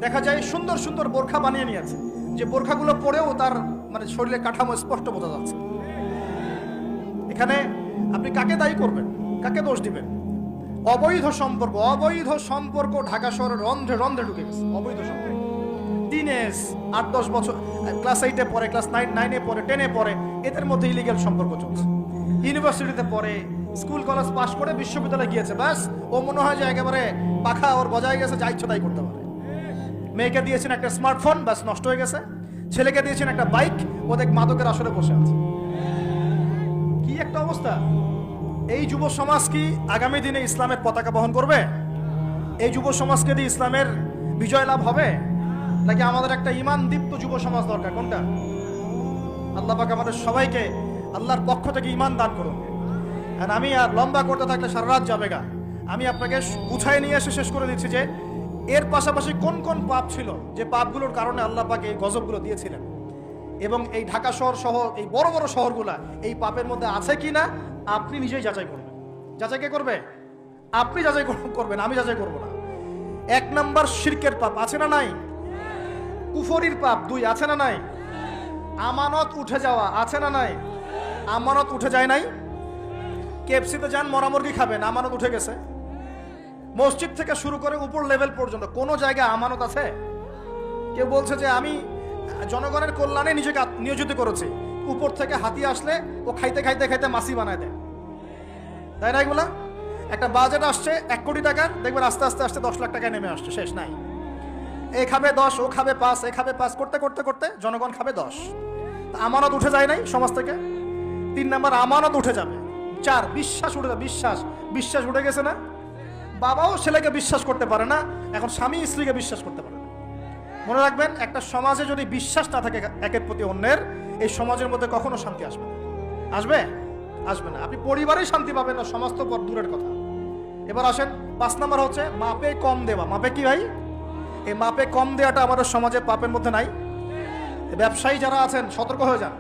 দেখা যায় সুন্দর সুন্দর বোরখা বানিয়ে নিয়েছে, যে বোরখাগুলো পরেও তার মানে শরীরের কাঠামো স্পষ্ট বোঝা যাচ্ছে। এখানে আপনি কাকে দায়ী করবেন, কাকে দোষ দিবেন? অবৈধ সম্পর্ক ঢাকা শহরের রন্ধ্রে রন্ধ্রে ঢুকে গেছে। অবৈধ সম্পর্ক টিনেজ 8-10 বছর, ক্লাস 8-এ পড়ে, ক্লাস 9-এ পড়ে, 10-এ পড়ে, এদের মধ্যে ইলিগ্যাল সম্পর্ক চলছে। ইউনিভার্সিটিতে পড়ে, স্কুল কলেজ পাশ করে বিশ্ববিদ্যালয়ে গিয়েছে, ব্যাস ও মনে হয় যে একেবারে পাখা ওর বজায় গেছে, যা ইচ্ছা তাই করতে পারে। মেয়েকে দিয়েছেন একটা স্মার্টফোন, ব্যাস নষ্ট হয়ে গেছে। ছেলেকে দিয়েছেন একটা বাইক, ও দেখ মাদকের আসরে বসে আছে। কি একটা অবস্থা! এই যুব সমাজ কি আগামী দিনে ইসলামের পতাকা বহন করবে? এই যুব সমাজকে দিয়ে ইসলামের বিজয় লাভ হবে? নাকি আমাদের একটা ঈমান দীপ্ত যুব সমাজ দরকার? কোনটা? আল্লাহ পাক আমাদের সবাইকে আল্লাহর পক্ষ থেকে ঈমান দান করুন। আর আমি আর লম্বা করতে থাকলে সারা রাত যাবে গা। আমি আপনাকে গুছায় নিয়ে এসে শেষ করে দিচ্ছি যে এর পাশাপাশি কোন কোন পাপ ছিল, যে পাপগুলোর কারণে আল্লাহ পাক এই গজবগুলো দিয়েছিলেন, এবং এই ঢাকা শহর সহ এই বড় বড় শহরগুলা এই পাপের মধ্যে আছে কিনা আপনি নিজেই যাচাই করবেন। যাচাই কে করবে? আপনি যাচাই করবেন, আমি যাচাই করব না। 1 নাম্বার শিরকের পাপ আছে না নাই? কুফরির পাপ 2 আছে না নাই? আমানত উঠে যাওয়া আছে না নাই? আমানত উঠে যায় নাই? কেএফসিতে যান, মরা মুরগি খাবেন, আমানত উঠে গেছে। মসজিদ থেকে শুরু করে উপর লেভেল পর্যন্ত কোন জায়গায় আমানত আছে? কেউ বলছে যে আমি জনগণের কল্যাণে নিজেকে নিয়োজিত করেছি, উপর থেকে হাতি আসলে ও খাইতে খাইতে খাইতে মাসি বানায় দেয়, তাই না? এগুলা একটা বাজেট আসছে 1 কোটি টাকার, দেখবেন আস্তে আস্তে আস্তে 10 লাখ টাকায় নেমে আসছে, শেষ নাই। এ খাবে 10, ও খাবে 5, এ খাবে 5 করতে করতে করতে জনগণ খাবে 10। আমানত উঠে যায় নাই সমাজ থেকে? 3 নাম্বার আমানত উঠে যাবে। 4 বিশ্বাস উঠে যাবে। বিশ্বাস উঠে গেছে না? বাবাও ছেলেকে বিশ্বাস করতে পারে না, এখন স্বামী স্ত্রীকে বিশ্বাস করতে পারে না। মনে রাখবেন, একটা সমাজে যদি বিশ্বাস না থাকে একের প্রতি অন্যের, এই সমাজের মধ্যে কখনো শান্তি আসবে না। আসবে? আসবে না। আপনি পরিবারেই শান্তি পাবেন না, সমাজ তো দূরের কথা। এবার আসেন 5 নাম্বার হচ্ছে মাপে কম দেওয়া। মাপে কি ভাই? এই মাপে কম দেওয়াটা আমাদের সমাজে পাপের মধ্যে নাই? ব্যবসায়ী যারা আছেন সতর্ক হয়ে যান।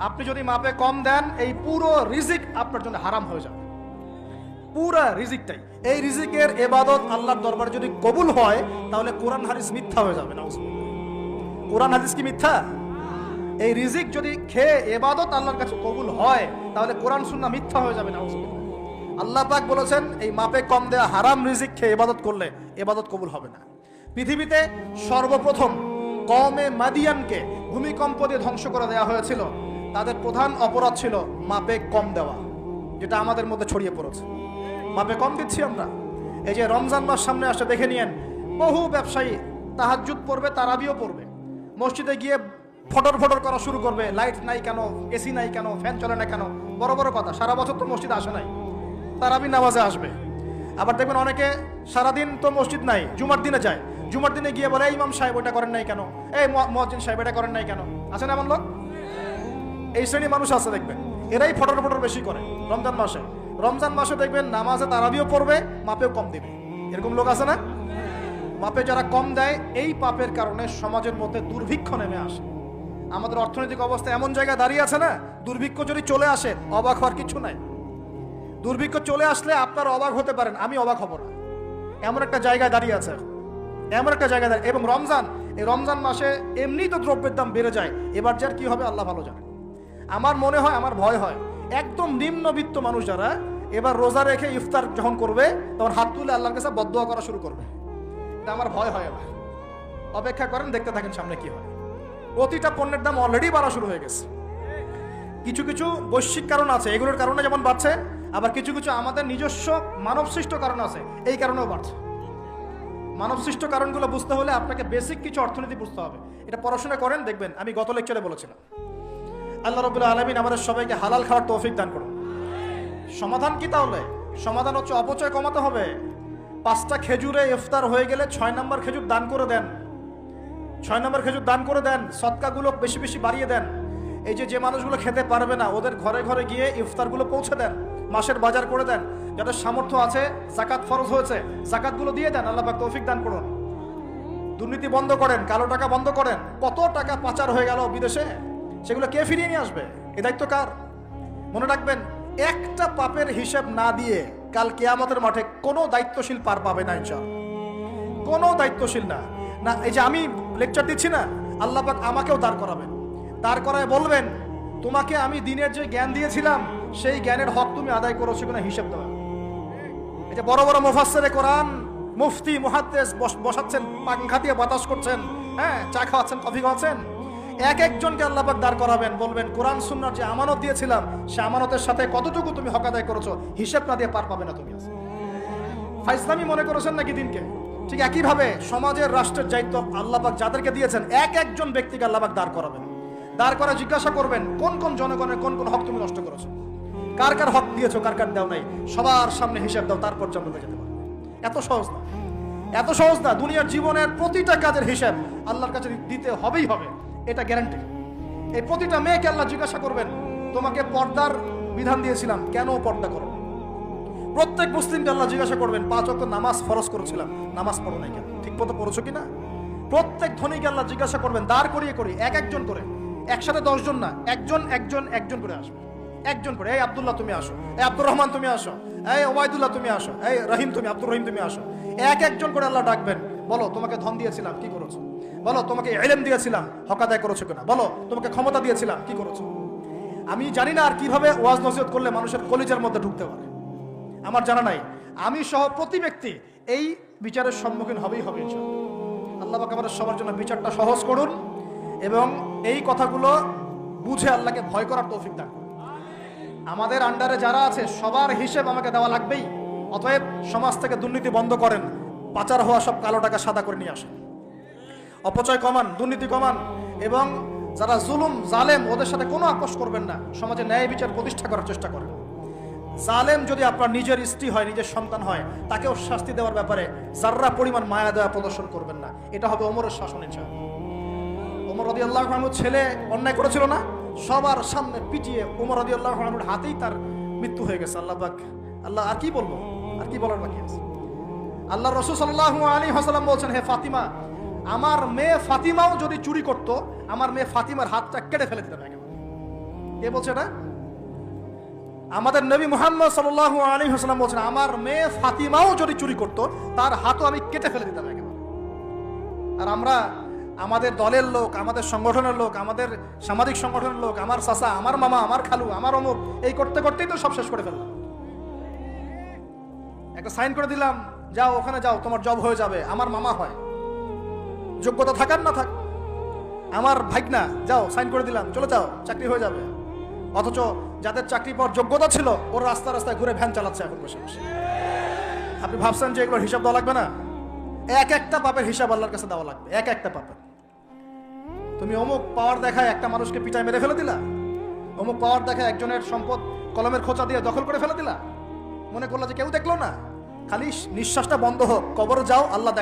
আপনি যদি মাপে কম দেন, এই পুরো রিজিক আপনার জন্য হারাম হয়ে যাবে, পুরো রিজিকটাই। এই রিজিকের ইবাদত আল্লাহর দরবারে যদি কবুল হয়, তাহলে কোরআন হাদিস মিথ্যা হয়ে যাবে। নাউজুবিল্লাহ। কোরআন হাদিস কি মিথ্যা? এই রিজিক যদি খেয়ে ইবাদত আল্লাহর কাছে কবুল হয়, তাহলে কোরআন সুন্নাহ মিথ্যা হয়ে যাবে। নাউজুবিল্লাহ। আল্লাহ পাক বলেছেন এই মাপে কম দেয়া হারাম রিজিক খেয়ে ইবাদত করলে ইবাদত কবুল হবে না। পৃথিবীতে সর্বপ্রথম কওমে মাদিয়ানকে ভূমিকম্প দিয়ে ধ্বংস করে দেওয়া হয়েছিল। তাদের প্রধান অপরাধ ছিল মাপে কম দেওয়া, যেটা আমাদের মধ্যে ছড়িয়ে পড়েছে। মাপে কম দিচ্ছি আমরা। এই যে রমজান মাস সামনে আসে, দেখে নিয়েন বহু ব্যবসায়ী তাহাজ্জুদ পড়বে, তারাবিও পড়বে, মসজিদে গিয়ে ফটর ফটর করা শুরু করবে। লাইট নাই কেন, এসি নাই কেন, ফ্যান চলে না কেন? বড় বড় কথা। সারা বছর তো মসজিদে আসে নাই, তারাবি নামাজে আসবে। আবার দেখবেন অনেকে সারাদিন তো মসজিদ নাই, জুমার দিনে যায়, জুমার দিনে গিয়ে বলে ইমাম সাহেব ওটা করেন নাই কেন, এই মুয়াজ্জিন সাহেব এটা করেন নাই কেন? আছে না এমন লোক? এই শ্রেণী মানুষ আছে, দেখবেন এরাই ফটর ফটর বেশি করে। রমজান মাসে দেখবেন নামাজে তারাবিও পড়বে, মাপেও কম দিবে। এরকম লোক আছে না? মাপে যারা কম দেয়, এই পাপের কারণে সমাজের মধ্যে দুর্ভিক্ষ নেমে আসে। আমাদের অর্থনৈতিক অবস্থা এমন জায়গায় দাঁড়িয়ে আছে না, দুর্ভিক্ষ যদি চলে আসে অবাক হওয়ার কিছু নাই। দুর্ভিক্ষ চলে আসলে আপনারা অবাক হতে পারেন, আমি অবাক হব না। এমন একটা জায়গায় দাঁড়িয়ে আছে, এমন একটা জায়গায় দাঁড়িয়ে। এবং এই রমজান মাসে এমনি তো দ্রব্যের দাম বেড়ে যায়, এবার যার কি হবে আল্লাহ ভালো জানে। আমার মনে হয়, আমার ভয় হয়, একদম নিম্নবিত্ত মানুষ যারা এবার রোজা রেখে ইফতার যখন করবে, তখন হাত তুলে আল্লাহর কাছে বদদোয়া করা শুরু করবে। এটা আমার ভয় হয়। এবার অপেক্ষা করেন, দেখতে থাকেন সামনে কি হয়। প্রতিটা পণ্যের দাম অলরেডি বাড়া শুরু হয়ে গেছে। কিছু কিছু বৈশ্বিক কারণ আছে, এগুলোর কারণে যেমন বাড়ছে, আবার কিছু কিছু আমাদের নিজস্ব মানবসৃষ্ট কারণ আছে, এই কারণেও বাড়ছে। মানবসৃষ্ট কারণগুলো বুঝতে হলে আপনাকে বেসিক কিছু অর্থনীতি বুঝতে হবে। এটা পড়াশোনা করেন, দেখবেন। আমি গত লেকচারে বলেছিলাম, আল্লাহ রাব্বুল আলামিন আমাদের সবাইকে হালাল খাওয়ার তৌফিক দান করুন। সমাধান কি তাহলে? সমাধান হচ্ছে অপচয় কমাতে হবে। 5টা খেজুরে ইফতার হয়ে গেলে 6 নম্বর খেজুর দান করে দেন। 6 নম্বর খেজুর দান করে দেন। সদকাগুলো বেশি বেশি বাড়িয়ে দেন। এই যে মানুষগুলো খেতে পারবে না, ওদের ঘরে ঘরে গিয়ে ইফতারগুলো পৌঁছে দেন। মাসের বাজার করে দেন। যাদের সামর্থ্য আছে, যাকাত ফরজ হয়েছে, যাকাতগুলো দিয়ে দেন। আল্লাহ পাক তৌফিক দান করুন। দুর্নীতি বন্ধ করেন, কালো টাকা বন্ধ করেন। কত টাকা পাচার হয়ে গেল বিদেশে, সেগুলো কে ফিরিয়ে নিয়ে আসবে? এই দায়িত্ব কার? মনে রাখবেন, একটা পাপের হিসাব না দিয়ে কাল কিয়ামতের মাঠে কোনো দায়িত্বশীল পার পাবে না ইনশাআল্লাহ। কোনো দায়িত্বশীল না। না, এই যে আমি লেকচার দিচ্ছি না, আল্লাহ পাক আমাকেও দাঁড় করাবেন, দাঁড় করায় বলবেন তোমাকে আমি দিনের যে জ্ঞান দিয়েছিলাম সেই জ্ঞানের হক তুমি আদায় করেছো কিনা হিসাব দেওয়া। এই যে বড় বড় মুফাসসিরে কোরআন, মুফতি, মুহাদ্দিস বসাচ্ছেন, পাংখা দিয়ে বাতাস করছেন, হ্যাঁ, চা খাওয়াচ্ছেন, কফি খাওয়াচ্ছেন, এক একজনকে আল্লাহ পাক দাঁড় করাবেন, বলবেন কোরআন সুন্নাহর যে আমানত দিয়েছিলাম সে আমানতের সাথে কতটুকু তুমি হক আদায় করেছো হিসাব না দিয়ে পার পাবে না তুমি। ফাইজলামি মনে করেছেন নাকি দিনকে? ঠিক একইভাবে সমাজের, রাষ্ট্রের দায়িত্ব আল্লাহ পাক যাদেরকে দিয়েছেন এক একজন ব্যক্তিকে আল্লাহ পাক দাঁড় করাবেন, দাঁড় করে জিজ্ঞাসা করবেন কোন কোন জনগণের কোন কোন হক তুমি নষ্ট করেছো, কার কার হক দিয়েছো, কার কার দাও নাই, সবার সামনে হিসাব দাও, তারপর জান্নাতে যেতে পারবে। এত সহজ না, এত সহজ না। দুনিয়ার জীবনের প্রতিটা কাজের হিসাব আল্লাহর কাছে দিতে হবেই হবে, এটা গ্যারান্টি। এই প্রতিটা মেয়েকে আল্লাহ জিজ্ঞাসা করবেন তোমাকে পর্দার বিধান দিয়েছিলাম, কেন পর্দা করো? প্রত্যেক মুসলিমকে আল্লাহ জিজ্ঞাসা করবেন 5 ওয়াক্ত নামাজ ফরজ করেছিলাম, নামাজ পড়ো নাই কেন, ঠিক মতো পড়েছো কিনা? প্রত্যেক ধনীকে আল্লাহ জিজ্ঞাসা করবেন দাঁড় করিয়ে এক একজন করে, একসাথে 10 জন না, একজন একজন একজন করে আসবে, একজন করে। এই আব্দুল্লাহ তুমি আসো, এই আব্দুর রহমান তুমি আসো, এই ওবায়দুল্লাহ তুমি আসো, এই রহিম তুমি, আব্দুর রহিম তুমি আসো। এক একজন করে আল্লাহ ডাকবেন, বলো তোমাকে ধন দিয়েছিলাম, কি করেছো? বলো তোমাকে ইলম দিয়েছিলাম, হক আদায় করেছো কিনা? বলো তোমাকে ক্ষমতা দিয়েছিলাম, কি করেছো? আমি জানি না আর কিভাবে ওয়াজ নসিহত করলে মানুষের কলিজার মধ্যে ঢুকতে পারে, আমার জানা নাই। আমি সহ প্রতি ব্যক্তি এই বিচারের সম্মুখীন হবেই হবে ইনশাআল্লাহ। আল্লাহ পাক আমাদের সবার জন্য বিচারটা সহজ করুন এবং এই কথাগুলো বুঝে আল্লাহকে ভয় করার তৌফিক দান করুন। আমাদের আন্ডারে যারা আছে সবার হিসেব আমাকে দেওয়া লাগবেই। অতএব সমাজ থেকে দুর্নীতি বন্ধ করেন, পাচার হওয়া সব কালো টাকা সাদা করে নিয়ে আসেন, অপচয় কমান, দুর্নীতি কমান, এবং যারা জুলুম জালেম ওদের সাথে কোনো আপোষ করবেন না, সমাজে ন্যায় বিচার প্রতিষ্ঠা করার চেষ্টা করেন। জালেম যদি আপনার নিজের স্ত্রী হয়, নিজের সন্তান হয়, তাকেও শাস্তি দেওয়ার ব্যাপারে যাররা পরিমাণ মায়া দয়া প্রদর্শন করবেন না। এটা হবে ওমরের শাসন ইনশাআল্লাহ। ওমর রাদিয়াল্লাহু আনহু ছেলে অন্যায় করেছিল না, সবার সামনে পিটিয়ে ওমর রাদিয়াল্লাহু আনহুর হাতেই তার মৃত্যু হয়ে গেছে। আল্লাহ পাক, আল্লাহ আর কি বলবো, আর কি বলার বাকি আছে? আল্লাহ রাসূল সাল্লাল্লাহু আলাইহি ওয়াসাল্লাম বলছেন, হে ফাতিমা, আমার মেয়ে ফাতিমাও যদি চুরি করত, আমার মেয়ে ফাতিমার হাতটা কেটে ফেলে দিতাম একেবারে। কে বলছে এটা? আমাদের নবী মুহাম্মদ সাল্লাল্লাহু আলাইহি ওয়াসাল্লাম বলছেন, আমার মেয়ে ফাতিমাও যদি চুরি করত তার হাতও আমি কেটে ফেলে দিতাম একেবারে। আর আমরা আমাদের দলের লোক, আমাদের সংগঠনের লোক, আমাদের সামাজিক সংগঠনের লোক, আমার চাচা, আমার মামা, আমার খালু, আমার অমুক, এই করতে করতেই তো সব শেষ করে ফেললাম। একটা সাইন করে দিলাম, যাও ওখানে যাও, তোমার জব হয়ে যাবে। আমার মামা হয়, যোগ্যতা থাকার না থাক, আমার ভাইগনা, যাও সাইন করে দিলাম, চলে যাও, চাকরি হয়ে যাবে। অথচ যাদের চাকরি পাওয়ার যোগ্যতা ছিল ওর রাস্তা রাস্তায় ঘুরে ভ্যান চালাচ্ছে এখন বসে বসে। আপনি ভাবছেন যে এগুলোর হিসাব দেওয়া লাগবে না? এক একটা পাপের হিসাব আল্লাহর কাছে দেওয়া লাগবে, এক একটা পাপের। তুমি অমুক পাওয়ার দেখায় একটা মানুষকে পিটায় মেরে ফেলে দিলা, অমুক পাওয়ার দেখায় একজনের সম্পদ কলমের খোঁচা দিয়ে দখল করে ফেলে দিলা, মনে করলা যে কেউ দেখলো না, খালি নিঃশ্বাসটা বন্ধ হোক, কবর যাও, আল্লাহ